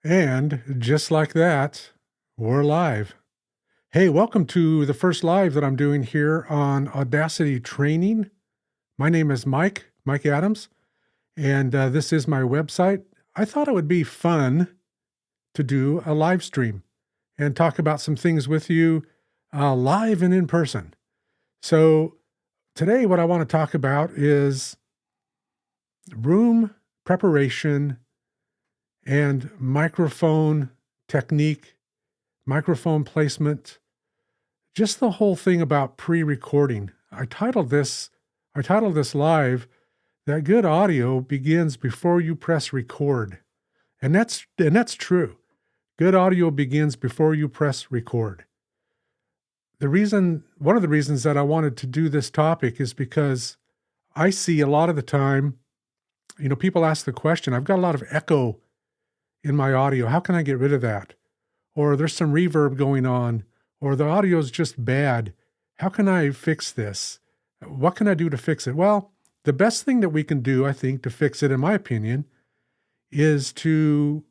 And just like that, we're live. Hey, welcome to the first live that I'm doing here on Audacity Training. My name is Mike Adams, and this is my website. I thought it would be fun to do a live stream and talk about some things with you live and in person. So, today, what I want to talk about is room preparation and microphone technique, microphone placement, just the whole thing about pre-recording. I titled this live that good audio begins before you press record. And that's true. Good audio begins before you press record. One of the reasons that I wanted to do this topic is because I see a lot of the time, people ask the question, I've got a lot of echo in my audio. How can I get rid of that? Or there's some reverb going on, or the audio is just bad. How can I fix this? What can I do to fix it? Well, the best thing that we can do, I think, to fix it, in my opinion, is to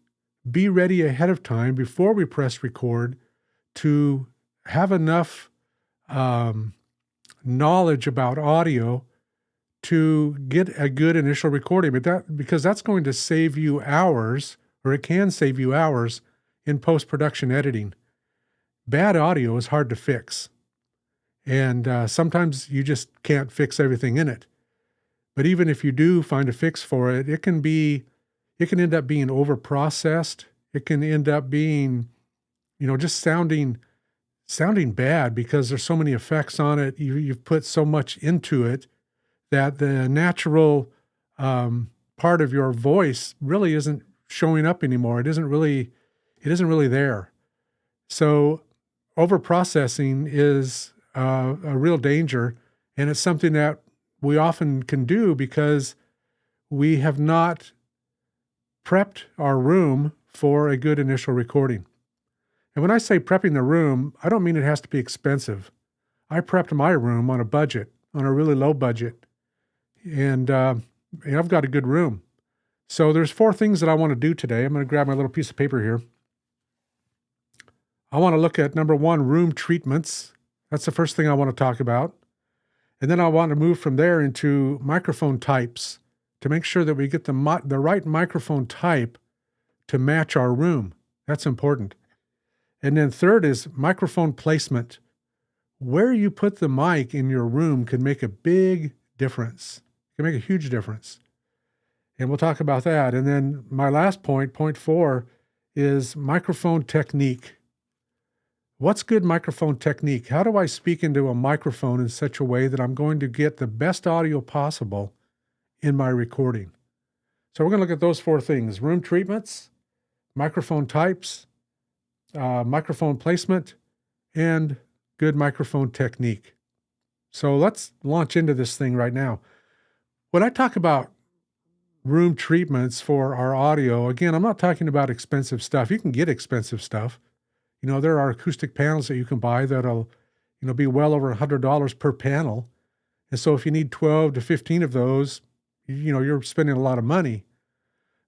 be ready ahead of time before we press record to have enough knowledge about audio to get a good initial recording. Because that's going to save you hours, or it can save you hours in post-production editing. Bad audio is hard to fix. And sometimes you just can't fix everything in it. But even if you do find a fix for it, it can end up being over-processed. It can end up being, just sounding bad because there's so many effects on it. You've put so much into it that the natural part of your voice really isn't showing up anymore. It isn't really there. So over-processing is a real danger, and it's something that we often can do because we have not prepped our room for a good initial recording. And when I say prepping the room, I don't mean it has to be expensive. I prepped my room on a really low budget, and I've got a good room. So there's 4 things that I want to do today. I'm going to grab my little piece of paper here. I want to look at, number 1, room treatments. That's the first thing I want to talk about. And then I want to move from there into microphone types to make sure that we get the right microphone type to match our room. That's important. And then third is microphone placement. Where you put the mic in your room can make a big difference. It can make a huge difference. And we'll talk about that. And then my last point 4, is microphone technique. What's good microphone technique? How do I speak into a microphone in such a way that I'm going to get the best audio possible in my recording? So we're going to look at those 4 things: room treatments, microphone types, microphone placement, and good microphone technique. So let's launch into this thing right now. When I talk about room treatments for our audio, again, I'm not talking about expensive stuff. You can get expensive stuff. There are acoustic panels that you can buy that'll, be well over $100 per panel. And so if you need 12 to 15 of those, you're spending a lot of money.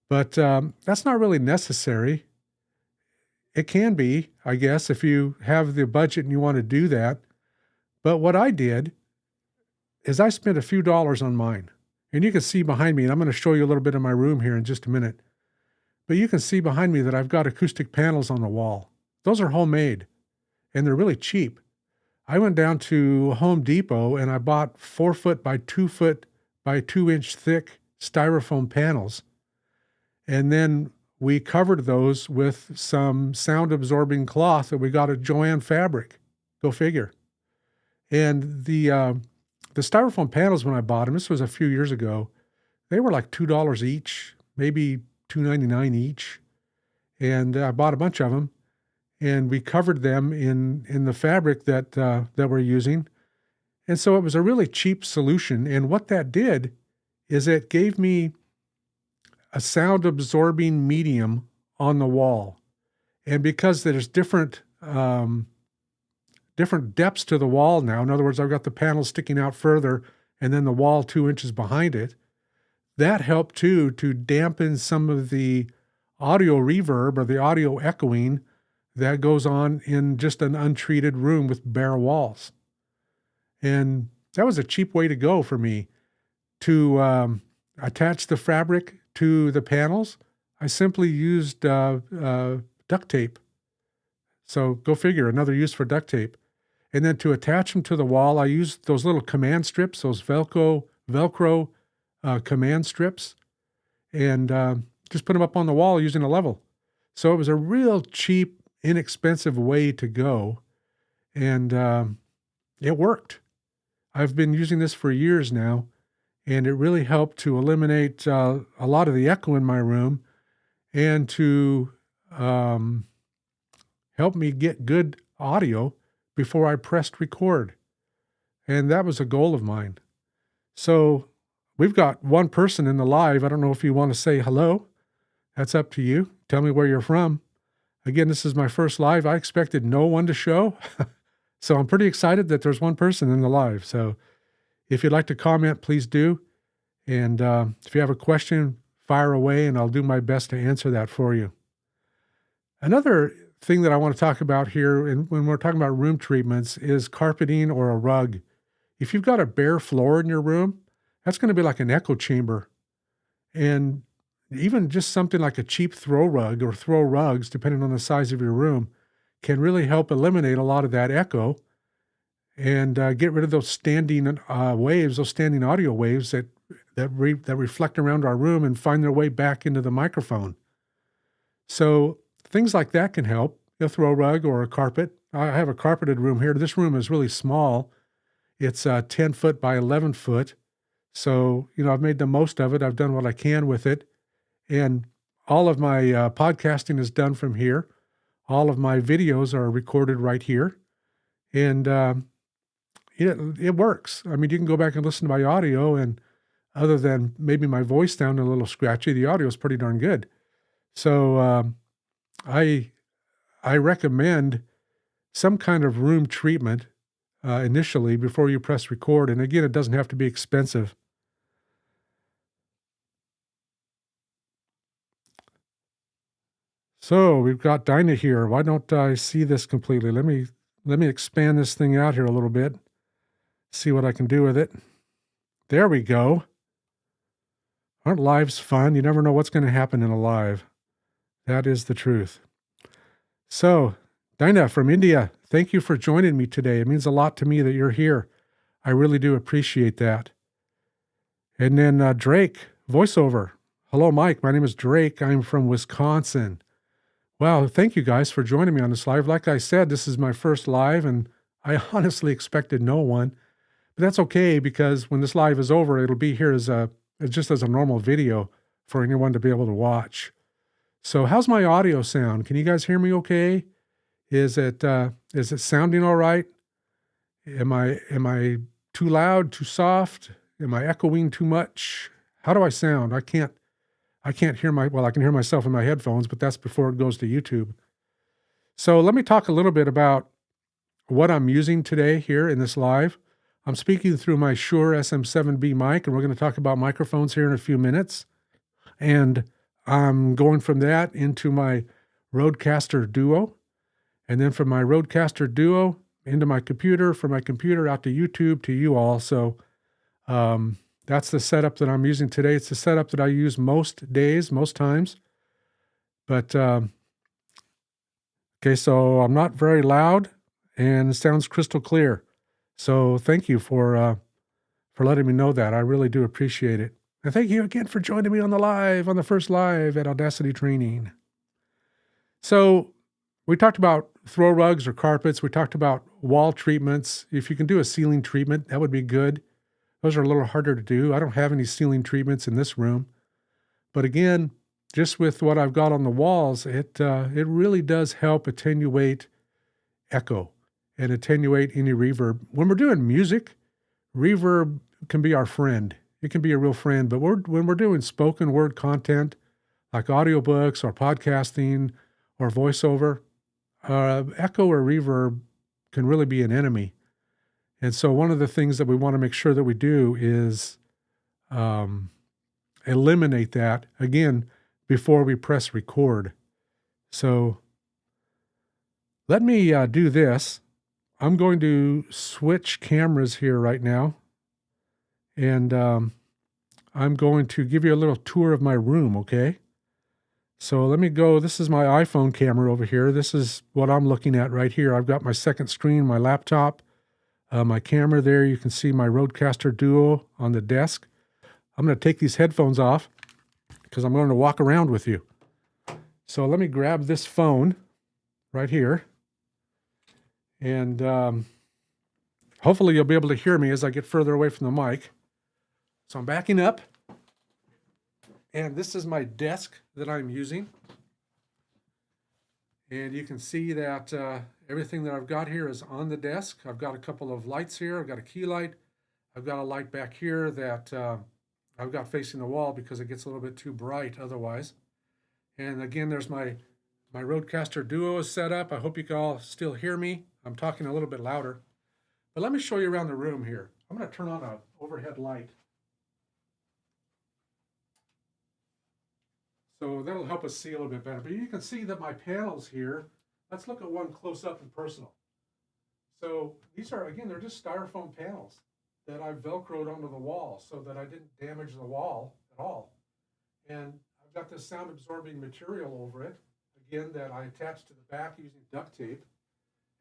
But that's not really necessary. It can be, I guess, if you have the budget and you want to do that. But what I did is I spent a few dollars on mine. And you can see behind me, and I'm going to show you a little bit of my room here in just a minute. But you can see behind me that I've got acoustic panels on the wall. Those are homemade, and they're really cheap. I went down to Home Depot and I bought 4 foot by 2 foot by 2 inch thick styrofoam panels. And then we covered those with some sound absorbing cloth that we got at Joann Fabric. Go figure. And the styrofoam panels, when I bought them, this was a few years ago, they were like $2 each, maybe $2.99 each. And I bought a bunch of them. And we covered them in the fabric that we're using. And so it was a really cheap solution. And what that did is it gave me a sound absorbing medium on the wall. And because there's different depths to the wall now, in other words, I've got the panel sticking out further and then the wall 2 inches behind it, that helped too to dampen some of the audio reverb or the audio echoing that goes on in just an untreated room with bare walls. And that was a cheap way to go for me to attach the fabric to the panels. I simply used duct tape. So go figure, another use for duct tape. And then to attach them to the wall, I used those little command strips, those Velcro command strips, and just put them up on the wall using a level. So it was a real cheap, inexpensive way to go, and it worked. I've been using this for years now, and it really helped to eliminate a lot of the echo in my room and to help me get good audio before I pressed record. And that was a goal of mine. So we've got one person in the live. I don't know if you want to say hello. That's up to you. Tell me where you're from. Again, this is my first live. I expected no one to show. So I'm pretty excited that there's one person in the live. So if you'd like to comment, please do. And if you have a question, fire away, and I'll do my best to answer that for you. Another thing that I want to talk about here, and when we're talking about room treatments, is carpeting or a rug. If you've got a bare floor in your room, that's going to be like an echo chamber. And even just something like a cheap throw rug or throw rugs, depending on the size of your room, can really help eliminate a lot of that echo and get rid of those standing waves, those standing audio waves that reflect around our room and find their way back into the microphone. So things like that can help. A throw rug or a carpet. I have a carpeted room here. This room is really small. It's 10 foot by 11 foot. So, I've made the most of it. I've done what I can with it. And all of my podcasting is done from here. All of my videos are recorded right here. And it works. I mean, you can go back and listen to my audio, and other than maybe my voice sounding a little scratchy, the audio is pretty darn good. So I recommend some kind of room treatment initially before you press record. And again, it doesn't have to be expensive. So we've got Dinah here. Why don't I see this completely? Let me expand this thing out here a little bit. See what I can do with it. There we go. Aren't lives fun? You never know what's going to happen in a live. That is the truth. So, Dinah from India, thank you for joining me today. It means a lot to me that you're here. I really do appreciate that. And then Drake, voiceover. Hello, Mike. My name is Drake. I'm from Wisconsin. Wow, thank you guys for joining me on this live. Like I said, this is my first live, and I honestly expected no one. But that's okay, because when this live is over, it'll be here as just as a normal video for anyone to be able to watch. So how's my audio sound? Can you guys hear me okay? Is it sounding all right? Am I too loud, too soft? Am I echoing too much? How do I sound? I can't hear I can hear myself in my headphones, but that's before it goes to YouTube. So let me talk a little bit about what I'm using today here in this live. I'm speaking through my Shure SM7B mic, and we're going to talk about microphones here in a few minutes. And I'm going from that into my Rodecaster Duo, and then from my Rodecaster Duo into my computer, from my computer out to YouTube to you all. So that's the setup that I'm using today. It's the setup that I use most days, most times. But okay, so I'm not very loud, and it sounds crystal clear. So thank you for letting me know that. I really do appreciate it. And thank you again for joining me on the first live at Audacity Training. So we talked about throw rugs or carpets. We talked about wall treatments. If you can do a ceiling treatment, that would be good. Those are a little harder to do. I don't have any ceiling treatments in this room. But again, just with what I've got on the walls, it really does help attenuate echo and attenuate any reverb. When we're doing music, reverb can be our friend. It can be a real friend. But when we're doing spoken word content, like audiobooks or podcasting or voiceover, echo or reverb can really be an enemy. And so one of the things that we want to make sure that we do is eliminate that. Again, before we press record. So let me do this. I'm going to switch cameras here right now, and I'm going to give you a little tour of my room, okay? So let me go. This is my iPhone camera over here. This is what I'm looking at right here. I've got my second screen, my laptop, my camera there. You can see my Rodecaster Duo on the desk. I'm going to take these headphones off because I'm going to walk around with you. So let me grab this phone right here. And hopefully you'll be able to hear me as I get further away from the mic. So I'm backing up. And this is my desk that I'm using. And you can see that everything that I've got here is on the desk. I've got a couple of lights here. I've got a key light. I've got a light back here that I've got facing the wall because it gets a little bit too bright otherwise. And again, there's my Rodecaster Duo is set up. I hope you can all still hear me. I'm talking a little bit louder. But let me show you around the room here. I'm going to turn on an overhead light. So that'll help us see a little bit better. But you can see that my panels here, let's look at one close up and personal. So these are, again, they're just styrofoam panels that I've Velcroed onto the wall so that I didn't damage the wall at all. And I've got this sound absorbing material over it, again, that I attached to the back using duct tape.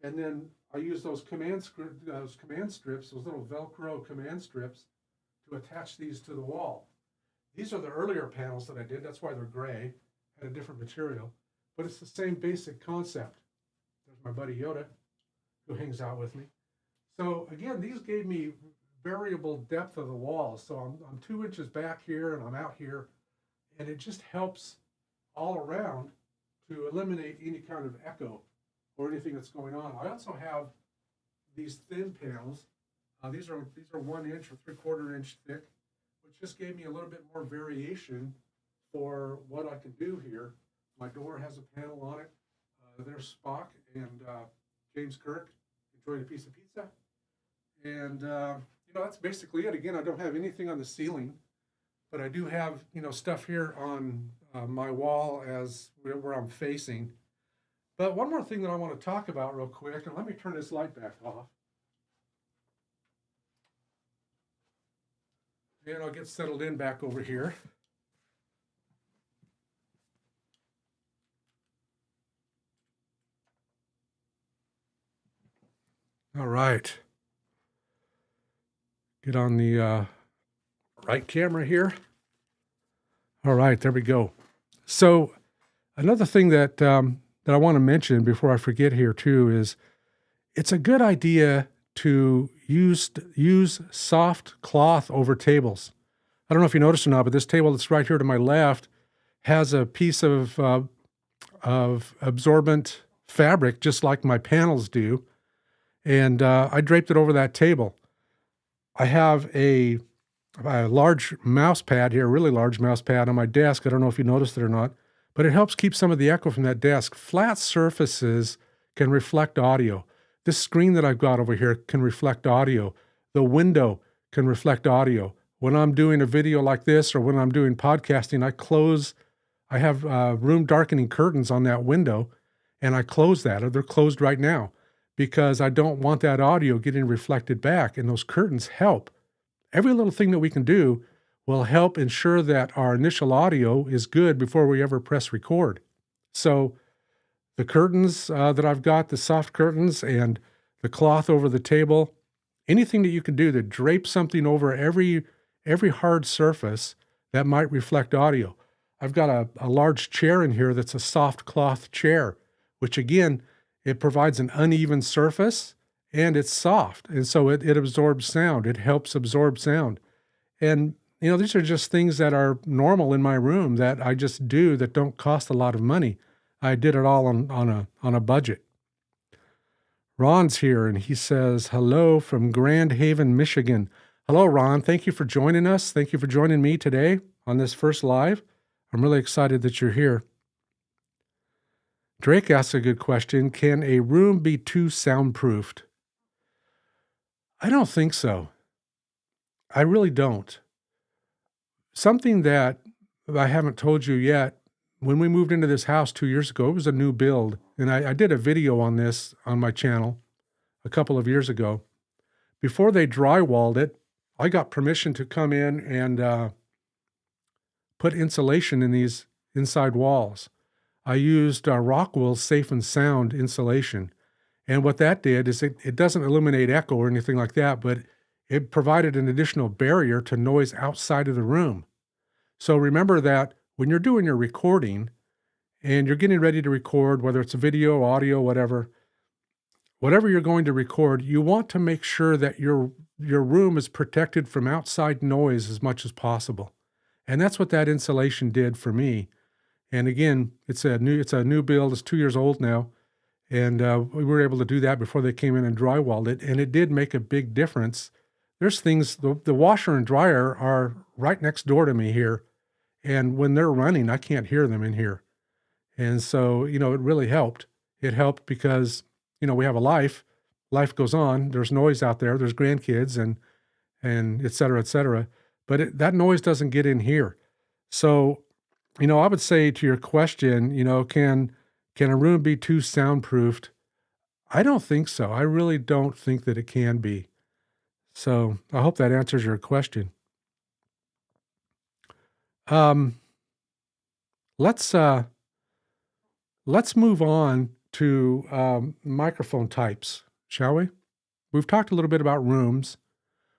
And then I use those command strips, those little Velcro command strips to attach these to the wall. These are the earlier panels that I did. That's why they're gray and a different material. But it's the same basic concept. There's my buddy Yoda, who hangs out with me. So again, these gave me variable depth of the wall. So I'm 2 inches back here and I'm out here. And it just helps all around to eliminate any kind of echo or anything that's going on. I also have these thin panels. These are 1 inch or 3/4 inch thick, which just gave me a little bit more variation for what I can do here. My door has a panel on it. There's Spock and James Kirk enjoying a piece of pizza. And that's basically it. Again, I don't have anything on the ceiling, but I do have stuff here on my wall as where I'm facing. But one more thing that I want to talk about real quick, and let me turn this light back off. And I'll get settled in back over here. All right. Get on the right camera here. All right, there we go. So another thing that I want to mention before I forget here too is it's a good idea to use soft cloth over tables. I don't know if you noticed or not, but this table that's right here to my left has a piece of absorbent fabric, just like my panels do. And I draped it over that table. I have a large mouse pad here, a really large mouse pad on my desk. I don't know if you noticed it or not, but it helps keep some of the echo from that desk. Flat surfaces can reflect audio. This screen that I've got over here can reflect audio. The window can reflect audio. When I'm doing a video like this or when I'm doing podcasting, I have room darkening curtains on that window, and I close that, or they're closed right now, because I don't want that audio getting reflected back, and those curtains help. Every little thing that we can do will help ensure that our initial audio is good before we ever press record. So the curtains that I've got, the soft curtains and the cloth over the table, anything that you can do to drape something over every hard surface that might reflect audio. I've got a large chair in here that's a soft cloth chair, which again, it provides an uneven surface and it's soft. And so it absorbs sound. It helps absorb sound. And, these are just things that are normal in my room that I just do that don't cost a lot of money. I did it all on a budget. Ron's here and he says, hello from Grand Haven, Michigan. Hello, Ron. Thank you for joining us. Thank you for joining me today on this first live. I'm really excited that you're here. Drake asks a good question. Can a room be too soundproofed? I don't think so. I really don't. Something that I haven't told you yet when we moved into this house 2 years ago, it was a new build, and I did a video on this on my channel a couple of years ago. Before they drywalled it, I got permission to come in and put insulation in these inside walls. I used Rockwell Safe and Sound insulation. And what that did is it doesn't eliminate echo or anything like that, but it provided an additional barrier to noise outside of the room. So remember that when you're doing your recording and you're getting ready to record, whether it's video, audio, whatever you're going to record, you want to make sure that your room is protected from outside noise as much as possible. And that's what that insulation did for me. And again, it's a new build. It's 2 years old now. And we were able to do that before they came in and drywalled it. And it did make a big difference. There's things, the washer and dryer are right next door to me here. And when they're running, I can't hear them in here. And so, it really helped. It helped because, we have a life. Life goes on. There's noise out there. There's grandkids and et cetera, et cetera. But that noise doesn't get in here. So, I would say to your question, can a room be too soundproofed? I don't think so. I really don't think that it can be. So I hope that answers your question. Let's move on to microphone types, shall we? We've talked a little bit about rooms.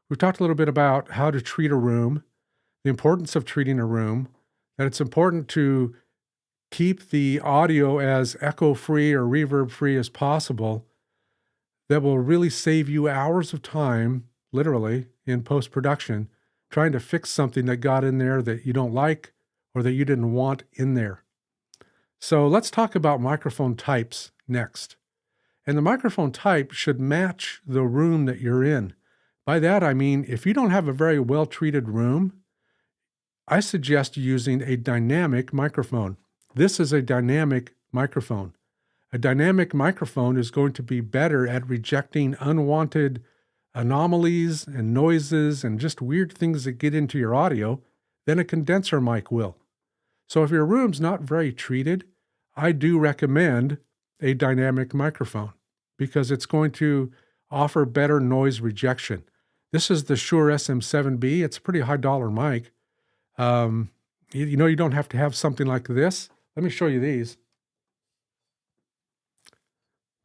We've talked a little bit about how to treat a room, the importance of treating a room, that it's important to keep the audio as echo-free or reverb-free as possible. That will really save you hours of time, literally, in post-production, trying to fix something that got in there that you don't like or that you didn't want in there. So let's talk about microphone types next. And the microphone type should match the room that you're in. By that, I mean, if you don't have a very well-treated room, I suggest using a dynamic microphone. This is a dynamic microphone. A dynamic microphone is going to be better at rejecting unwanted anomalies and noises and just weird things that get into your audio than a condenser mic will. So if your room's not very treated, I do recommend a dynamic microphone because it's going to offer better noise rejection. This is the Shure SM7B. It's a pretty high dollar mic. You don't have to have something like this. Let me show you these.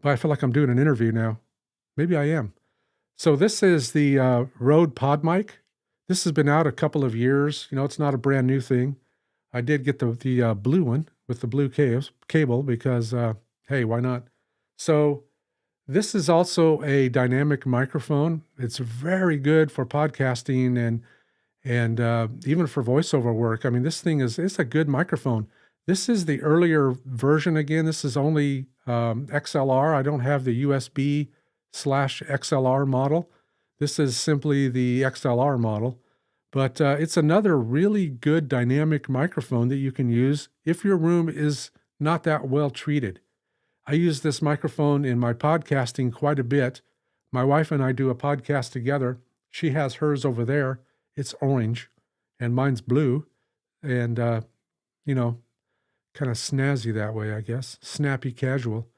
But I feel like I'm doing an interview now. Maybe I am. So this is the Rode Pod mic. This has been out a couple of years. It's not a brand new thing. I did get the blue one with the blue cable because, hey, why not? So this is also a dynamic microphone. It's very good for podcasting and even for voiceover work. I mean, this thing it's a good microphone. This is the earlier version. Again, this is only XLR. I don't have the USB/XLR model. This is simply the XLR model. But it's another really good dynamic microphone that you can use if your room is not that well treated. I use this microphone in my podcasting quite a bit. My wife and I do a podcast together. She has hers over there. It's orange, and mine's blue, and, kind of snazzy that way, I guess. Snappy, casual.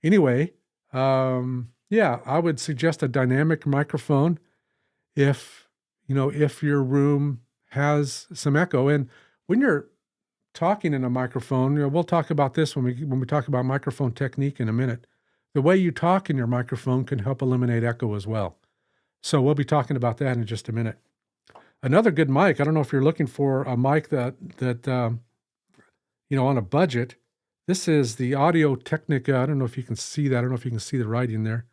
Anyway, yeah, I would suggest a dynamic microphone if your room has some echo. And when you're talking in a microphone, we'll talk about this when we talk about microphone technique in a minute. The way you talk in your microphone can help eliminate echo as well. So we'll be talking about that in just a minute. Another good mic, I don't know if you're looking for a mic that on a budget. This is the Audio Technica. I don't know if you can see that. I don't know if you can see the writing there.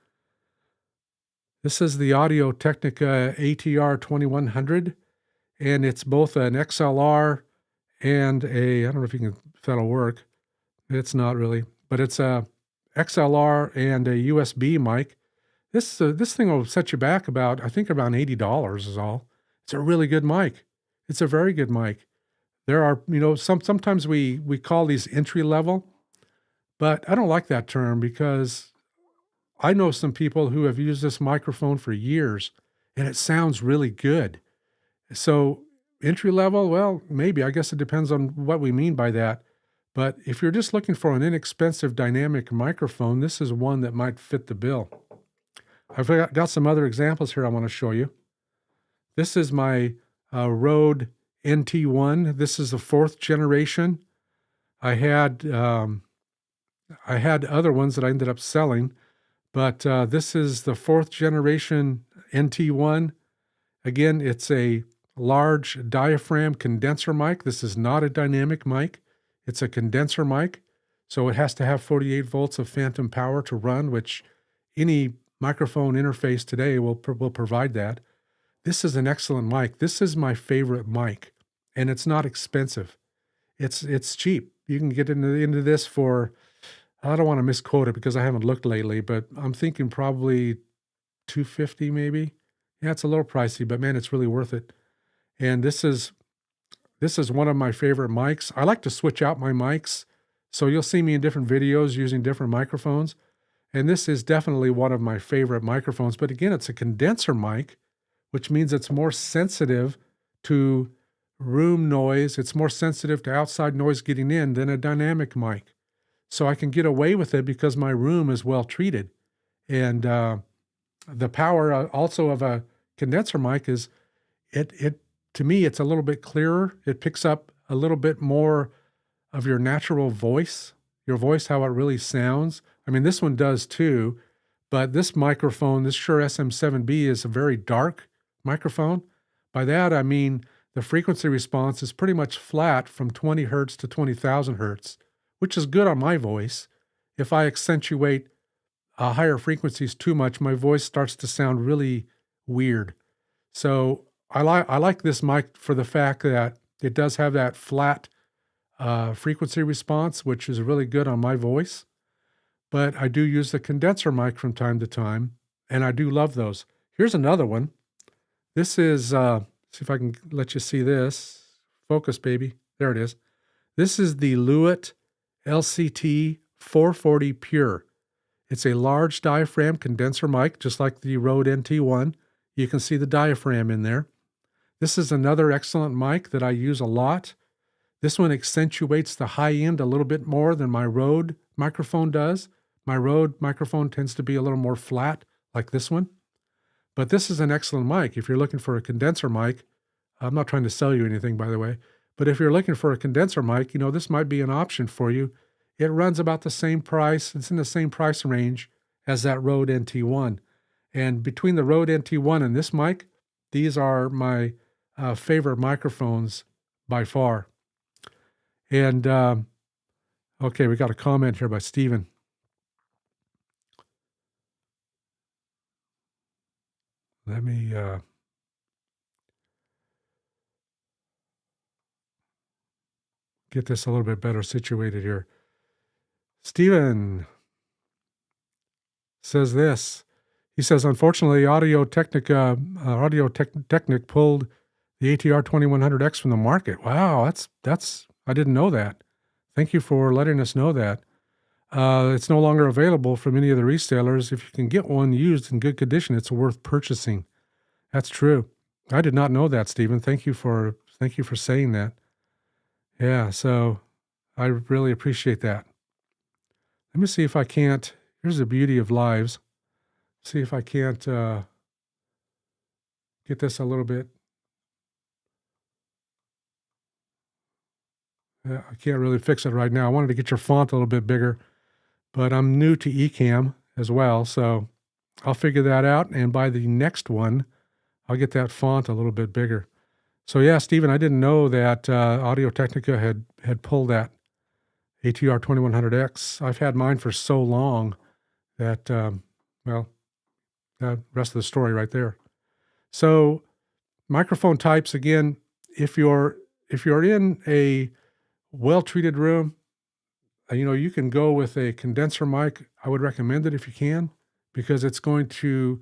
This is the Audio Technica ATR 2100, and it's both an XLR and I don't know if that'll work. It's not really, but it's a XLR and a USB mic. This thing will set you back about $80 is all. It's a really good mic. It's a very good mic. There are, sometimes we call these entry level, but I don't like that term because I know some people who have used this microphone for years and it sounds really good. So entry level, well, maybe, I guess it depends on what we mean by that. But if you're just looking for an inexpensive dynamic microphone, this is one that might fit the bill. I've got some other examples here I want to show you. This is my Rode NT1. This is the 4th generation. I had other ones that I ended up selling, but this is the 4th generation NT1. Again, it's a large diaphragm condenser mic. This is not a dynamic mic. It's a condenser mic, so it has to have 48 volts of phantom power to run, which any microphone interface today will provide that. This is an excellent mic. This is my favorite mic, and it's not expensive. It's cheap. You can get into this for, I don't want to misquote it because I haven't looked lately, but I'm thinking probably $250 maybe. Yeah, it's a little pricey, but man, it's really worth it. And this is one of my favorite mics. I like to switch out my mics, so you'll see me in different videos using different microphones. And this is definitely one of my favorite microphones. But again, it's a condenser mic, which means it's more sensitive to room noise. It's more sensitive to outside noise getting in than a dynamic mic. So I can get away with it because my room is well treated. And the power also of a condenser mic is, to me, it's a little bit clearer. It picks up a little bit more of your natural voice, how it really sounds. I mean, this one does too, but this microphone, this Shure SM7B, is a very dark microphone. By that, I mean the frequency response is pretty much flat from 20 hertz to 20,000 hertz, which is good on my voice. If I accentuate higher frequencies too much, my voice starts to sound really weird. So I like this mic for the fact that it does have that flat frequency response, which is really good on my voice. But I do use the condenser mic from time to time, and I do love those. Here's another one. This is, see if I can let you see this. Focus, baby. There it is. This is the Lewitt LCT 440 Pure. It's a large diaphragm condenser mic, just like the Rode NT1. You can see the diaphragm in there. This is another excellent mic that I use a lot. This one accentuates the high end a little bit more than my Rode microphone does. My Rode microphone tends to be a little more flat, like this one. But this is an excellent mic. If you're looking for a condenser mic, I'm not trying to sell you anything, by the way, but if you're looking for a condenser mic, this might be an option for you. It runs about the same price. It's in the same price range as that Rode NT1. And between the Rode NT1 and this mic, these are my favorite microphones by far. And, okay, we got a comment here by Steven. Let me get this a little bit better situated here. Steven says this. He says, unfortunately, Audio Technic pulled the ATR 2100X from the market. Wow, that's I didn't know that. Thank you for letting us know that. It's no longer available from any of the resellers. If you can get one used in good condition, it's worth purchasing. That's true. I did not know that, Stephen. Thank you for saying that. Yeah, so I really appreciate that. Let me see if I can't. Here's the beauty of lives. See if I can't get this a little bit. I can't really fix it right now. I wanted to get your font a little bit bigger, but I'm new to Ecamm as well, so I'll figure that out. And by the next one, I'll get that font a little bit bigger. So yeah, Stephen, I didn't know that Audio Technica had pulled that ATR 2100X. I've had mine for so long that, well, the rest of the story right there. So microphone types, again, if you're in a well-treated room, you can go with a condenser mic. I would recommend it if you can, because it's going to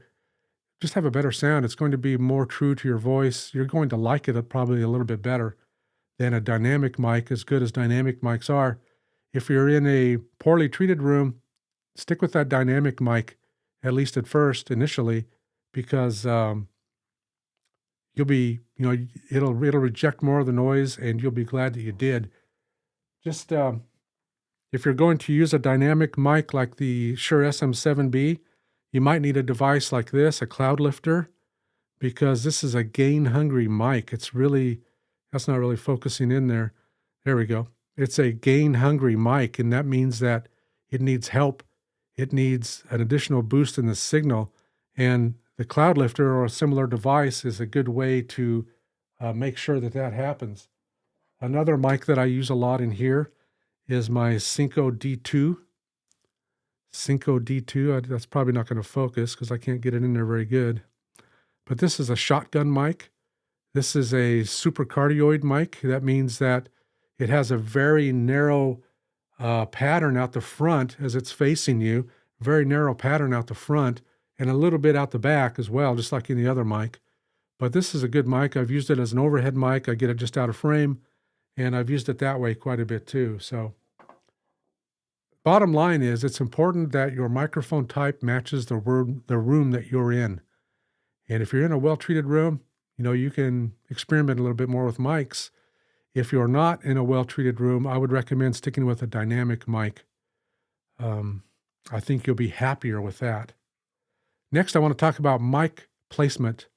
just have a better sound. It's going to be more true to your voice. You're going to like it probably a little bit better than a dynamic mic, as good as dynamic mics are. If you're in a poorly treated room, stick with that dynamic mic, at least at first, initially, because you'll be, it'll reject more of the noise, and you'll be glad that you did. Just If you're going to use a dynamic mic like the Shure SM7B, you might need a device like this, a cloud lifter, because this is a gain-hungry mic. That's not really focusing in there. There we go. It's a gain-hungry mic, and that means that it needs help. It needs an additional boost in the signal, and the cloud lifter or a similar device is a good way to make sure that that happens. Another mic that I use a lot in here is my Synco D2. Synco D2, that's probably not going to focus because I can't get it in there very good. But this is a shotgun mic. This is a supercardioid mic. That means that it has a very narrow pattern out the front as it's facing you, very narrow pattern out the front, and a little bit out the back as well, just like any other mic. But this is a good mic. I've used it as an overhead mic. I get it just out of frame, and I've used it that way quite a bit too. So bottom line is it's important that your microphone type matches the room that you're in. And if you're in a well-treated room, you can experiment a little bit more with mics. If you're not in a well-treated room, I would recommend sticking with a dynamic mic. I think you'll be happier with that. Next, I want to talk about mic placement,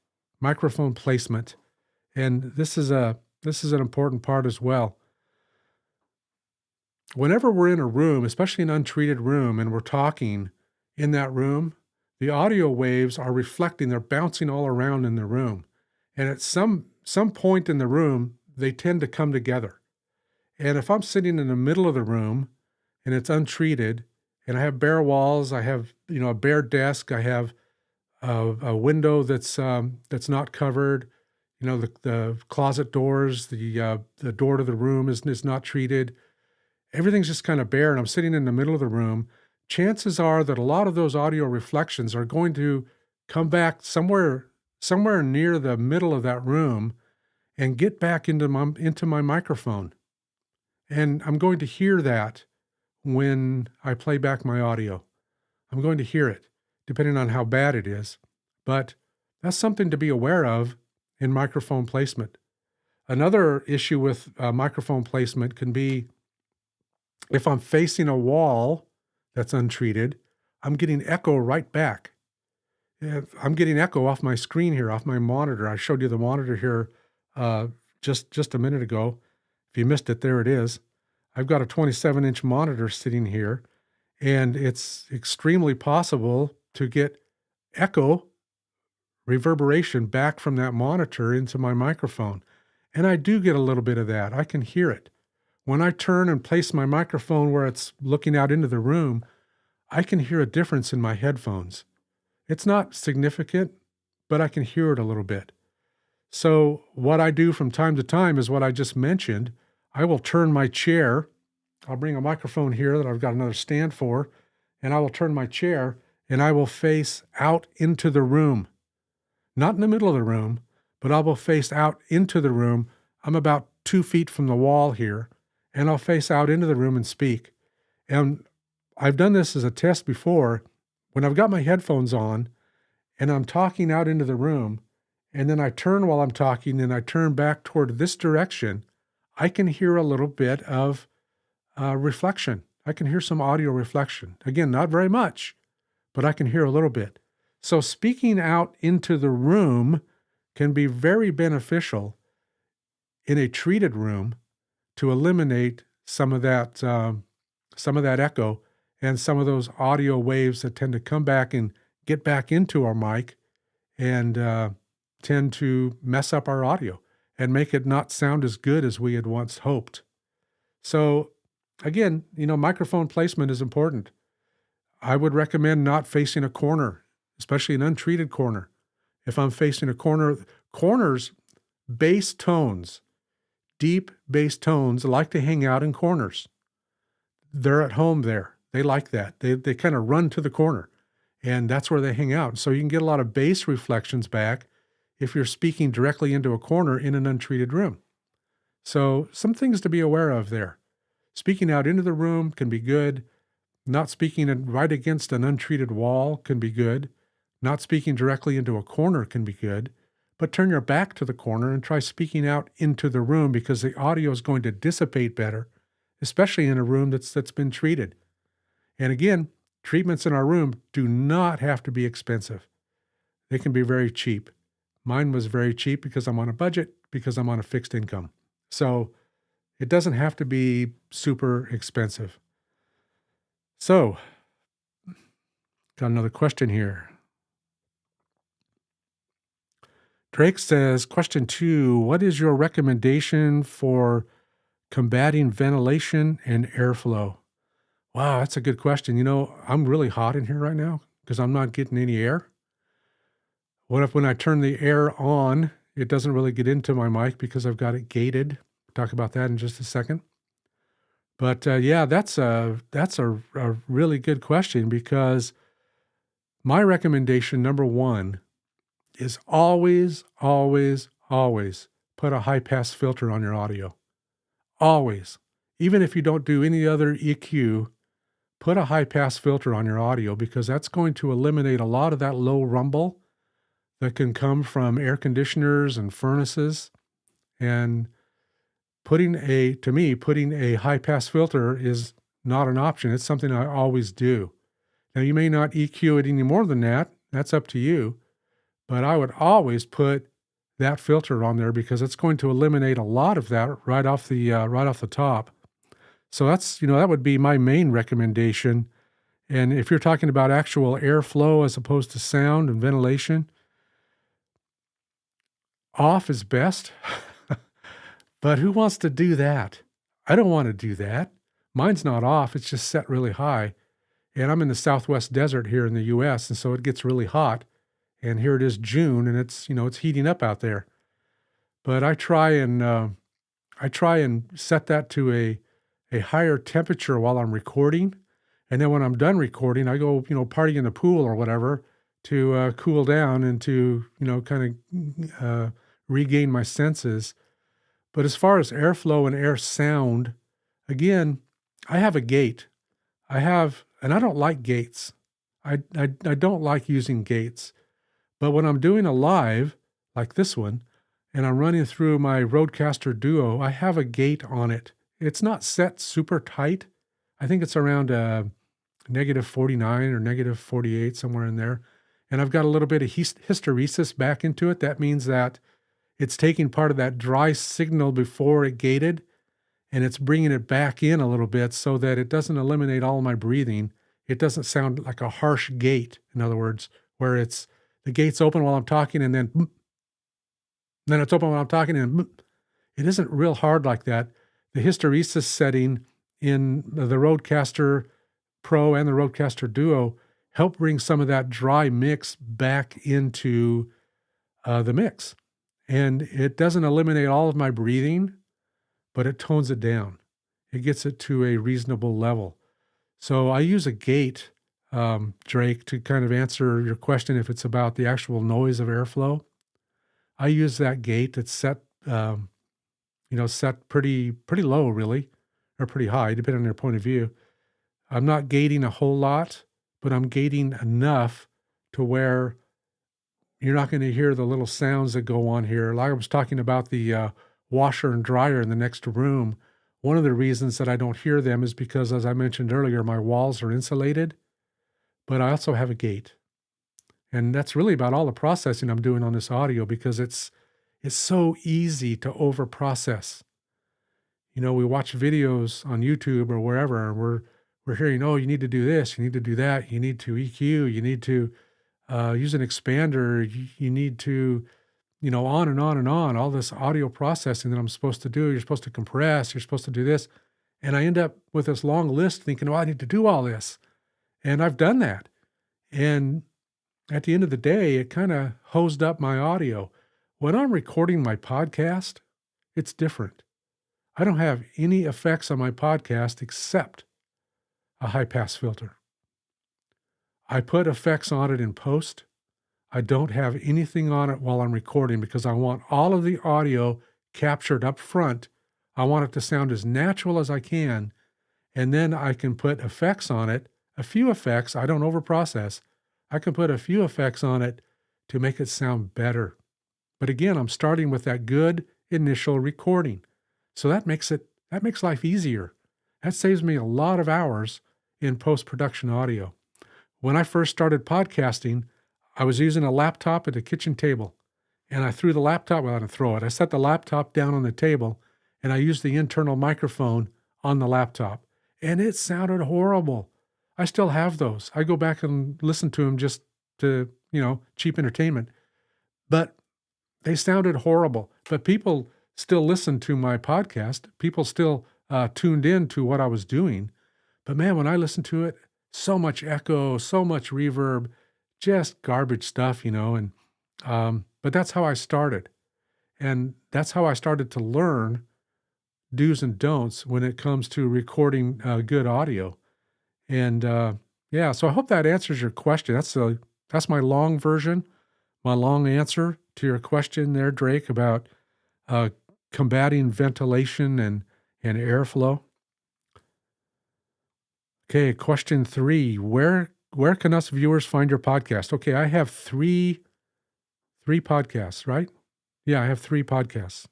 microphone placement. And this is an important part as well. Whenever we're in a room, especially an untreated room, and we're talking in that room, the audio waves are reflecting, they're bouncing all around in the room. And at some point in the room, they tend to come together. And if I'm sitting in the middle of the room and it's untreated, and I have bare walls, I have, a bare desk, I have a window that's not covered, the closet doors, the door to the room is not treated. Everything's just kind of bare, and I'm sitting in the middle of the room. Chances are that a lot of those audio reflections are going to come back somewhere near the middle of that room and get back into my microphone. And I'm going to hear that when I play back my audio. I'm going to hear it, depending on how bad it is. But that's something to be aware of in microphone placement. Another issue with microphone placement can be if I'm facing a wall that's untreated, I'm getting echo right back. I'm getting echo off my screen here, off my monitor. I showed you the monitor here just a minute ago. If you missed it, there it is. I've got a 27-inch monitor sitting here, and it's extremely possible to get echo, reverberation back from that monitor into my microphone. And I do get a little bit of that. I can hear it. When I turn and place my microphone where it's looking out into the room, I can hear a difference in my headphones. It's not significant, but I can hear it a little bit. So what I do from time to time is what I just mentioned. I will turn my chair. I'll bring a microphone here that I've got another stand for, and I will turn my chair and I will face out into the room. Not in the middle of the room, but I will face out into the room. I'm about 2 feet from the wall here, and I'll face out into the room and speak. And I've done this as a test before. When I've got my headphones on and I'm talking out into the room, and then I turn while I'm talking and I turn back toward this direction, I can hear a little bit of reflection. I can hear some audio reflection. Again, not very much, but I can hear a little bit. So speaking out into the room can be very beneficial in a treated room to eliminate some of that echo and some of those audio waves that tend to come back and get back into our mic and tend to mess up our audio and make it not sound as good as we had once hoped. So again, microphone placement is important. I would recommend not facing a corner, especially an untreated corner. If I'm facing a corners, bass tones, deep bass tones like to hang out in corners. They're at home there. They like that. They kind of run to the corner, and that's where they hang out. So you can get a lot of bass reflections back if you're speaking directly into a corner in an untreated room. So some things to be aware of there. Speaking out into the room can be good. Not speaking right against an untreated wall can be good. Not speaking directly into a corner can be good. But turn your back to the corner and try speaking out into the room because the audio is going to dissipate better. especially in a room that's been treated. And again, treatments in our room do not have to be expensive. They can be very cheap. Mine was very cheap because I'm on a budget, because I'm on a fixed income. So it doesn't have to be super expensive. So, got another question here. Drake says, question 2, what is your recommendation for combating ventilation and airflow? Wow, that's a good question. I'm really hot in here right now because I'm not getting any air. What if when I turn the air on, it doesn't really get into my mic because I've got it gated? Talk about that in just a second. But yeah, that's a really good question, because my recommendation number one is always, always, always put a high pass filter on your audio. Always. Even if you don't do any other EQ, put a high pass filter on your audio, because that's going to eliminate a lot of that low rumble that can come from air conditioners and furnaces. And putting a high pass filter is not an option. It's something I always do. Now, you may not EQ it any more than that. That's up to you. But I would always put that filter on there, because it's going to eliminate a lot of that right off the top. So that would be my main recommendation. And if you're talking about actual airflow as opposed to sound and ventilation, off is best. But who wants to do that? I don't want to do that. Mine's not off. It's just set really high. And I'm in the Southwest desert here in the US, and so it gets really hot. And here it is June, and it's heating up out there. But I try and set that to a higher temperature while I'm recording. And then when I'm done recording, I go, party in the pool or whatever to cool down and to, kind of regain my senses. But as far as airflow and air sound, again, I have a gate. And I don't like gates. I don't like using gates. But when I'm doing a live, like this one, and I'm running through my Rodecaster Duo, I have a gate on it. It's not set super tight. I think it's around negative 49 or negative 48, somewhere in there. And I've got a little bit of hysteresis back into it. That means that it's taking part of that dry signal before it gated, and it's bringing it back in a little bit so that it doesn't eliminate all my breathing. It doesn't sound like a harsh gate, in other words, where the gate's open while I'm talking, and then it's open while I'm talking, and it isn't real hard like that. The hysteresis setting in the Rodecaster Pro and the Rodecaster Duo help bring some of that dry mix back into the mix. And it doesn't eliminate all of my breathing, but it tones it down. It gets it to a reasonable level. So I use a gate, Drake, to kind of answer your question if it's about the actual noise of airflow. I use that gate that's set, set pretty low, really, or pretty high, depending on your point of view. I'm not gating a whole lot, but I'm gating enough to where you're not going to hear the little sounds that go on here. Like I was talking about the washer and dryer in the next room. One of the reasons that I don't hear them is because, as I mentioned earlier, my walls are insulated, but I also have a gate. And that's really about all the processing I'm doing on this audio, because it's so easy to over-process. We watch videos on YouTube or wherever, and we're hearing, oh, you need to do this, you need to do that, you need to EQ, you need to use an expander, you need to, on and on and on, all this audio processing that I'm supposed to do. You're supposed to compress, you're supposed to do this. And I end up with this long list thinking, oh, I need to do all this. And I've done that. And at the end of the day, it kind of hosed up my audio. When I'm recording my podcast, it's different. I don't have any effects on my podcast except a high pass filter. I put effects on it in post. I don't have anything on it while I'm recording, because I want all of the audio captured up front. I want it to sound as natural as I can. And then I can put effects on it, a few effects. I don't overprocess. I can put a few effects on it to make it sound better. But again, I'm starting with that good initial recording. So that makes life easier. That saves me a lot of hours in post-production audio. When I first started podcasting, I was using a laptop at a kitchen table, and I threw the laptop, well, I didn't throw it. I set the laptop down on the table, and I used the internal microphone on the laptop, and it sounded horrible. I still have those. I go back and listen to them just to, cheap entertainment, but they sounded horrible. But people still listened to my podcast. People still tuned in to what I was doing. But man, when I listened to it, so much echo, so much reverb, just garbage stuff, and but that's how I started. And that's how I started to learn do's and don'ts when it comes to recording good audio. And yeah, so I hope that answers your question. That's my long version, my long answer to your question there, Drake, about combating ventilation and airflow. Okay, question 3. Where can us viewers find your podcast? Okay, I have three podcasts, right? Yeah, I have 3 podcasts.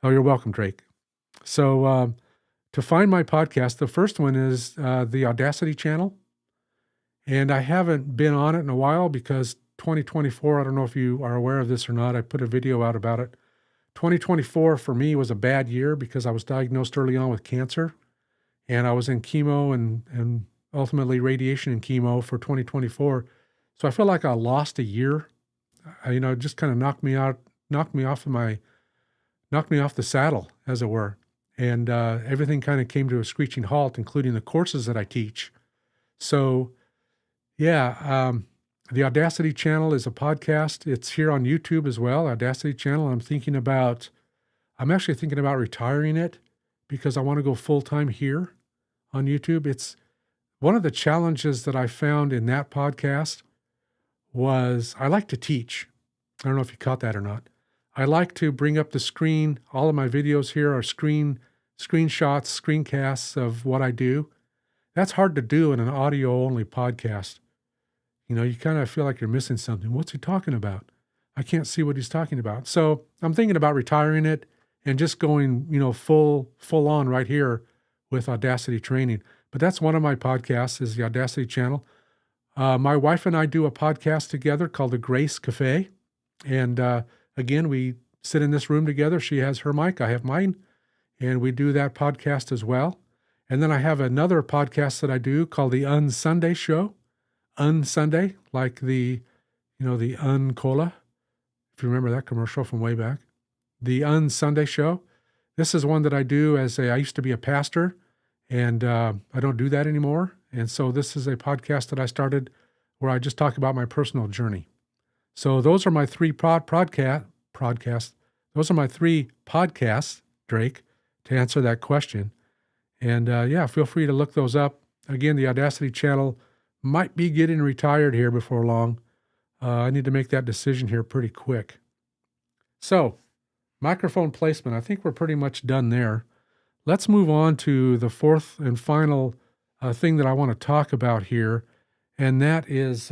Oh, you're welcome, Drake. So to find my podcast, the first one is the Audacity channel. And I haven't been on it in a while because 2024, I don't know if you are aware of this or not, I put a video out about it. 2024 for me was a bad year because I was diagnosed early on with cancer. And I was in chemo and ultimately radiation and chemo for 2024. So I feel like I lost a year. It just kind of knocked me off the saddle, as it were. And everything kind of came to a screeching halt, including the courses that I teach. So yeah, the Audacity channel is a podcast. It's here on YouTube as well, Audacity channel. I'm actually thinking about retiring it because I want to go full-time here on YouTube. It's one of the challenges that I found in that podcast was I like to teach. I don't know if you caught that or not. I like to bring up the screen. All of my videos here are screenshots, screencasts of what I do. That's hard to do in an audio-only podcast. You kind of feel like you're missing something. What's he talking about? I can't see what he's talking about. So I'm thinking about retiring it and just going, full on right here with Audacity training. But that's one of my podcasts is the Audacity channel. My wife and I do a podcast together called The Grace Cafe. And again, we sit in this room together. She has her mic, I have mine, and we do that podcast as well. And then I have another podcast that I do called The Un-Sunday Show. Un-Sunday, like the Un-Cola, if you remember that commercial from way back. The Un-Sunday Show. This is one that I do I used to be a pastor, and I don't do that anymore. And so this is a podcast that I started where I just talk about my personal journey. So those are my 3 podcasts. Those are my 3 podcasts, Drake, to answer that question. And yeah, feel free to look those up. Again, the Audacity channel might be getting retired here before long. I need to make that decision here pretty quick. So, microphone placement. I think we're pretty much done there. Let's move on to the 4th and final thing that I want to talk about here, and that is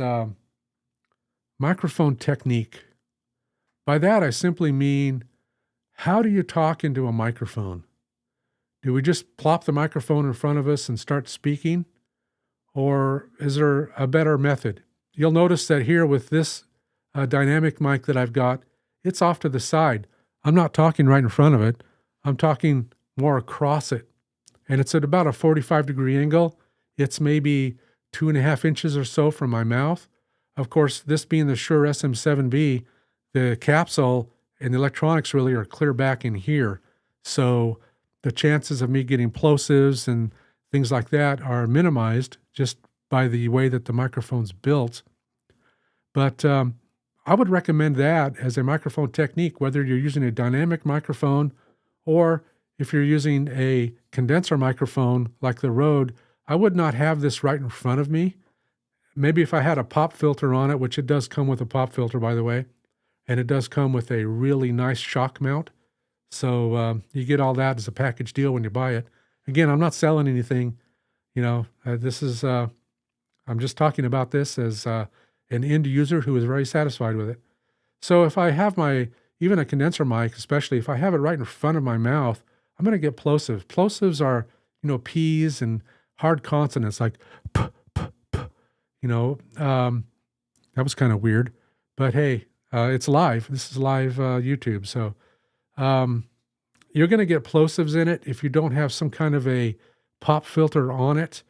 microphone technique. By that, I simply mean, how do you talk into a microphone? Do we just plop the microphone in front of us and start speaking? Or is there a better method? You'll notice that here with this dynamic mic that I've got, it's off to the side. I'm not talking right in front of it. I'm talking more across it. And it's at about a 45-degree angle. It's maybe 2.5 inches or so from my mouth. Of course, this being the Shure SM7B, the capsule and the electronics really are clear back in here. So the chances of me getting plosives and things like that are minimized just by the way that the microphone's built. But I would recommend that as a microphone technique, whether you're using a dynamic microphone or if you're using a condenser microphone like the Rode. I would not have this right in front of me. Maybe if I had a pop filter on it, which it does come with a pop filter, by the way, and it does come with a really nice shock mount. So you get all that as a package deal when you buy it. Again, I'm not selling anything. This is, I'm just talking about this as an end user who is very satisfied with it. So if I have even a condenser mic, especially if I have it right in front of my mouth, I'm going to get plosives. Plosives are P's and hard consonants like p, p, p, you know, that was kind of weird, but hey, it's live. This is live YouTube. So um, you're going to get plosives in it if you don't have some kind of a pop filter on it.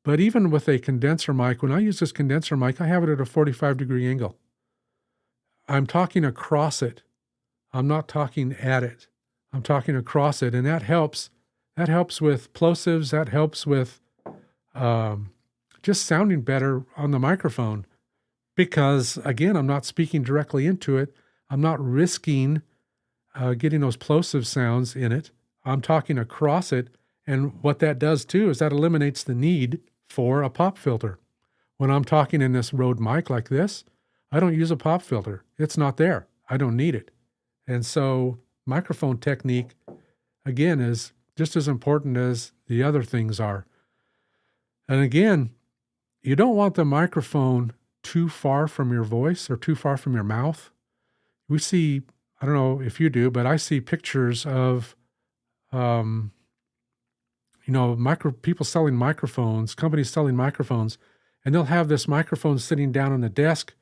But even with a condenser mic, when I use this condenser mic, I have it at a 45-degree angle. I'm talking across it. I'm not talking at it. I'm talking across it, and that helps. That helps with plosives. That helps with just sounding better on the microphone because, again, I'm not speaking directly into it. I'm not risking getting those plosive sounds in it. I'm talking across it, and what that does too is that eliminates the need for a pop filter. When I'm talking in this Rode mic like this, I don't use a pop filter. It's not there. I don't need it. And so microphone technique, again, is just as important as the other things are. And again, you don't want the microphone too far from your voice or too far from your mouth. We see, I don't know if you do, but I see pictures of, people selling microphones, companies selling microphones, and they'll have this microphone sitting down on the desk,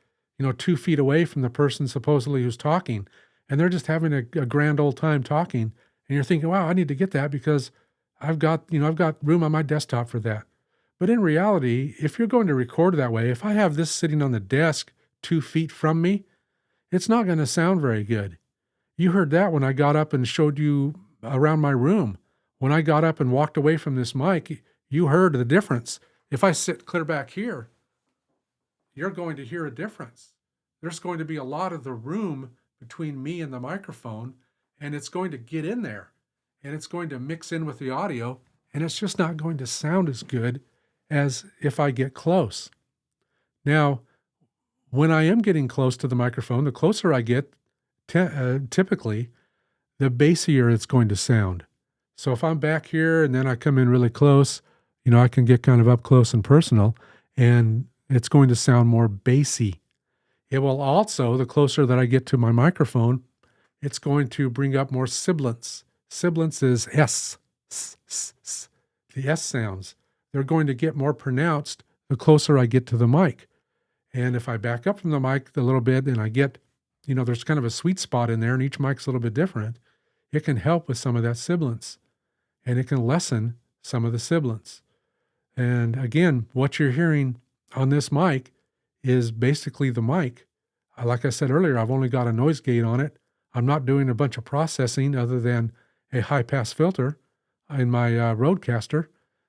2 feet away from the person supposedly who's talking. And they're just having a grand old time talking. And you're thinking, wow, I need to get that because I've got room on my desktop for that. But in reality, if you're going to record that way, if I have this sitting on the desk 2 feet from me, it's not going to sound very good. You heard that when I got up and showed you around my room. When I got up and walked away from this mic, you heard the difference. If I sit clear back here, you're going to hear a difference. There's going to be a lot of the room between me and the microphone, and it's going to get in there, and it's going to mix in with the audio, and it's just not going to sound as good as if I get close. Now, when I am getting close to the microphone, the closer I get, typically, the bassier it's going to sound. So if I'm back here and then I come in really close, I can get kind of up close and personal, and it's going to sound more bassy. It will also, the closer that I get to my microphone, it's going to bring up more sibilants. Sibilants is S, s, s, s. The S sounds. They're going to get more pronounced the closer I get to the mic. And if I back up from the mic a little bit and I get, there's kind of a sweet spot in there and each mic's a little bit different, it can help with some of that sibilance. And it can lessen some of the sibilance. And again, what you're hearing on this mic is basically the mic. Like I said earlier, I've only got a noise gate on it. I'm not doing a bunch of processing other than a high-pass filter in my Rodecaster.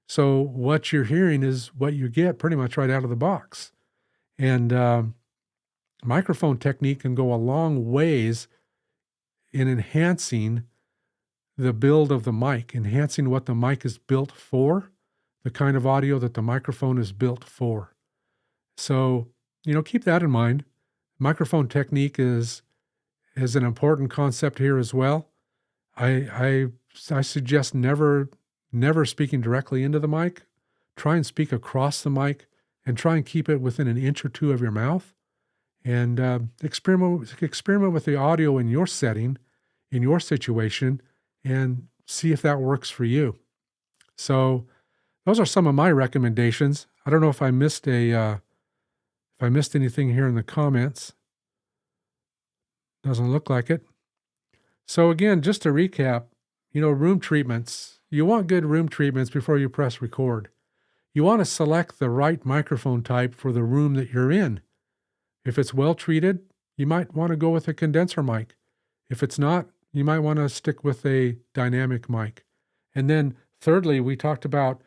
So what you're hearing is what you get pretty much right out of the box. And microphone technique can go a long ways in enhancing the build of the mic, enhancing what the mic is built for, the kind of audio that the microphone is built for. So, keep that in mind. Microphone technique is an important concept here as well. I suggest never speaking directly into the mic. Try and speak across the mic and try and keep it within an inch or two of your mouth. And experiment with the audio in your setting, in your situation, and see if that works for you. So those are some of my recommendations. I don't know if I missed anything here in the comments. Doesn't look like it. So again, just to recap, room treatments. You want good room treatments before you press record. You want to select the right microphone type for the room that you're in. If it's well treated, you might want to go with a condenser mic. If it's not, you might want to stick with a dynamic mic. And then thirdly, we talked about,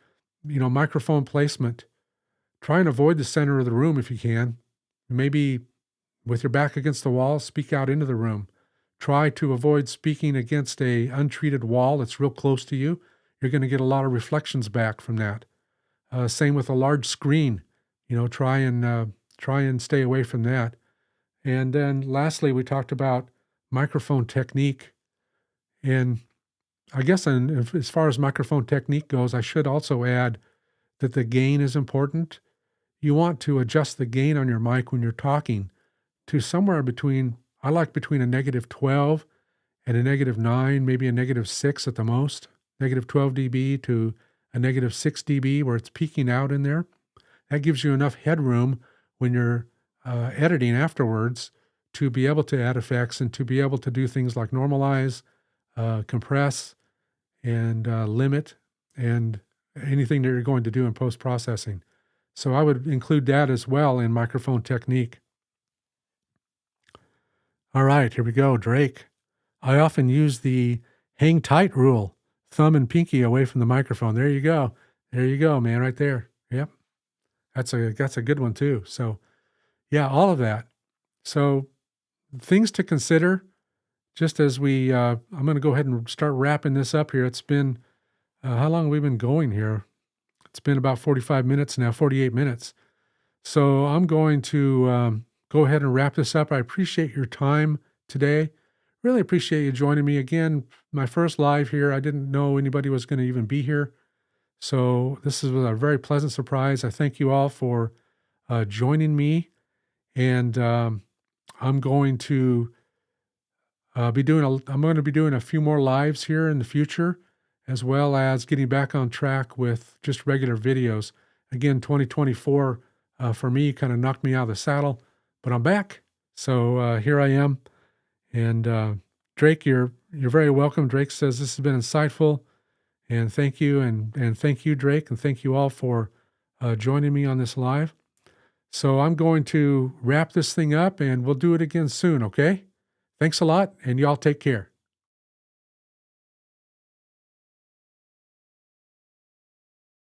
microphone placement. Try and avoid the center of the room if you can. Maybe with your back against the wall, speak out into the room. Try to avoid speaking against a untreated wall that's real close to you. You're going to get a lot of reflections back from that. Same with a large screen. Try and stay away from that. And then lastly, we talked about microphone technique. And I guess as far as microphone technique goes, I should also add that the gain is important. You want to adjust the gain on your mic when you're talking to somewhere between a -12 and a -9, maybe a -6 at the most, -12 dB to a -6 dB where it's peaking out in there. That gives you enough headroom when you're editing afterwards to be able to add effects and to be able to do things like normalize, compress, and limit, and anything that you're going to do in post-processing. So I would include that as well in microphone technique. All right, here we go, Drake. I often use the hang tight rule, thumb and pinky away from the microphone. There you go. There you go, man, right there. Yep. That's a good one too. So yeah, all of that. So things to consider just as I'm going to go ahead and start wrapping this up here. It's been, how long have we been going here? It's been about 45 minutes now, 48 minutes. So I'm going to go ahead and wrap this up. I appreciate your time today. Really appreciate you joining me again. My first live here. I didn't know anybody was going to even be here. So this is a very pleasant surprise. I thank you all for joining me. And I'm going to be doing a few more lives here in the future, as well as getting back on track with just regular videos. Again, 2024 for me kind of knocked me out of the saddle, but I'm back. So here I am. And Drake, you're very welcome. Drake says this has been insightful, and thank you, and thank you, Drake, and thank you all for joining me on this live. So I'm going to wrap this thing up, and we'll do it again soon, okay? Thanks a lot, and y'all take care.